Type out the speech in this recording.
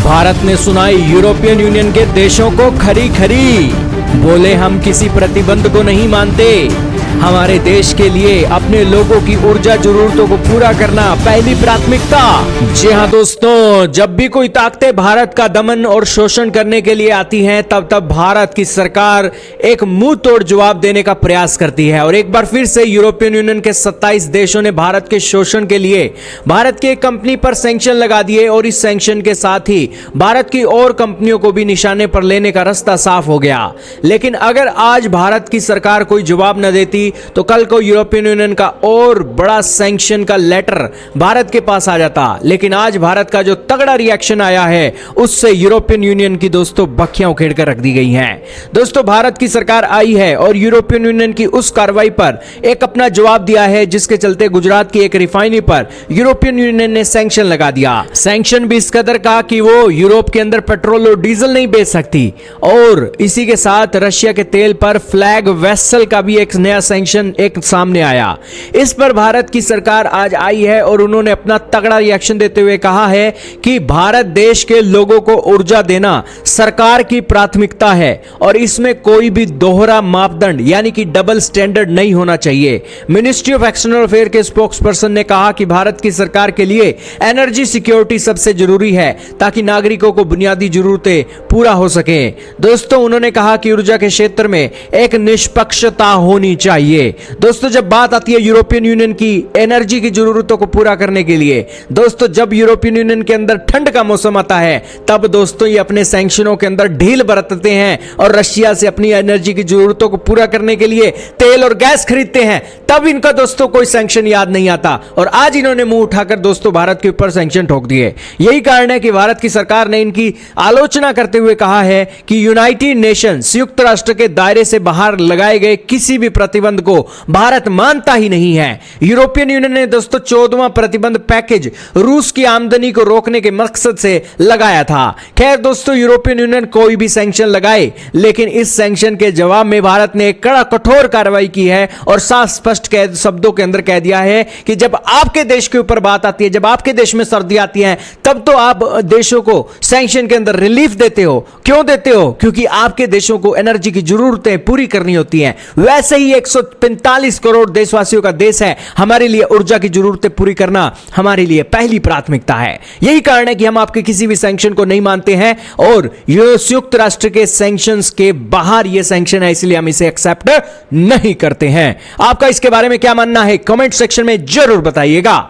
भारत ने सुनाई European union के देशों को खरी खरी। बोले हम किसी प्रतिबंध को नहीं मानते। हमारे देश के लिए अपने लोगों की ऊर्जा जरूरतों को पूरा करना पहली प्राथमिकता। जी हाँ दोस्तों, जब भी कोई ताकतें भारत का दमन और शोषण करने के लिए आती हैं, तब भारत की सरकार एक मुंह तोड़ जवाब देने का प्रयास करती है। और एक बार फिर से यूरोपियन यूनियन के 27 देशों ने भारत के शोषण के लिए भारत की एक कंपनी पर सैंक्शन लगा दिए और इस सैंक्शन के साथ ही भारत की और कंपनियों को भी निशाने पर लेने का रास्ता साफ हो गया। लेकिन अगर आज भारत की सरकार कोई जवाब न देती तो कल को यूरोपियन यूनियन का और बड़ा सैंक्शन का लेटर भारत के पास आ जाता। लेकिन आज भारत का जो तगड़ा रिएक्शन आया है, उससे यूरोपियन यूनियन की दोस्तों बखियां उखेड़ कर रख दी गई हैं। दोस्तों, भारत की सरकार आई है और यूरोपियन यूनियन की उस कार्रवाई पर एक अपना जवाब दिया है, जिसके चलते गुजरात की एक रिफाइनरी पर यूरोपियन यूनियन ने सैंक्शन लगा दिया। सैंक्शन भी इस कदर का कि वो यूरोप के अंदर पेट्रोल और डीजल नहीं बेच सकती। और इसी के साथ रशिया के तेल पर फ्लैग वेसल का भी एक नया सैंक्शन एक सामने आया। इस पर भारत की सरकार आज आई है और उन्होंने अपना तगड़ा रिएक्शन देते हुए कहा है कि भारत देश के लोगों को ऊर्जा देना सरकार की प्राथमिकता है और इसमें कोई भी दोहरा मापदंड यानी कि डबल स्टैंडर्ड नहीं होना चाहिए। मिनिस्ट्री ऑफ एक्सटर्नल अफेयर के स्पोक्सपर्सन ने कहा कि भारत की सरकार के लिए एनर्जी सिक्योरिटी सबसे जरूरी है ताकि नागरिकों को बुनियादी जरूरतें पूरा हो सके। दोस्तों, उन्होंने कहा कि ऊर्जा के क्षेत्र में एक निष्पक्षता होनी चाहिए। दोस्तों, जब बात आती है यूरोपियन यूनियन की एनर्जी की जरूरतों को पूरा करने के लिए, दोस्तों जब यूरोपियन यूनियन के अंदर ठंड का मौसम आता है, तब दोस्तों ये अपने सैंक्शनों के अंदर ढील बरतते हैं और रशिया से अपनी एनर्जी की जरूरतों को पूरा करने के लिए तेल और गैस खरीदते हैं। तब इनका दोस्तों कोई सैंक्शन याद नहीं आता और आज इन्होंने मुंह उठाकर दोस्तों भारत के ऊपर सैंक्शन ठोक दिए। यही कारण है कि भारत की सरकार ने इनकी आलोचना करते हुए कहा है कि यूनाइटेड नेशन संयुक्त राष्ट्र के दायरे से बाहर लगाए गए किसी भी प्रतिबंध को भारत मानता ही नहीं है। यूरोपियन यूनियन ने दोस्तों 14वां प्रतिबंध पैकेज रूस की आमदनी को रोकने के मकसद से लगाया था। खैर दोस्तों, यूरोपियन यूनियन कोई भी सैंक्शन लगाए, लेकिन इस सैंक्शन के जवाब में भारत ने एक कड़ा कठोर कार्रवाई की है और साफ स्पष्ट शब्दों के अंदर कह दिया है कि जब आपके देश के ऊपर बात आती है, जब आपके देश में सर्दी आती है, तब तो आप देशों को सैंक्शन के अंदर रिलीफ देते हो। क्यों देते हो? क्योंकि आपके देशों को एनर्जी की जरूरतें पूरी करनी होती हैं। वैसे ही 145 करोड़ देशवासियों का देश है, हमारे लिए ऊर्जा की जरूरतें पूरी करना हमारे लिए पहली प्राथमिकता है। यही कारण है कि हम आपके किसी भी सैंक्शन को नहीं मानते हैं और यह संयुक्त राष्ट्र के सैंक्शंस के बाहर यह सैंक्शन है, इसलिए हम इसे एक्सेप्ट नहीं करते हैं। आपका इसके बारे में क्या मानना है? कमेंट सेक्शन में जरूर बताइएगा।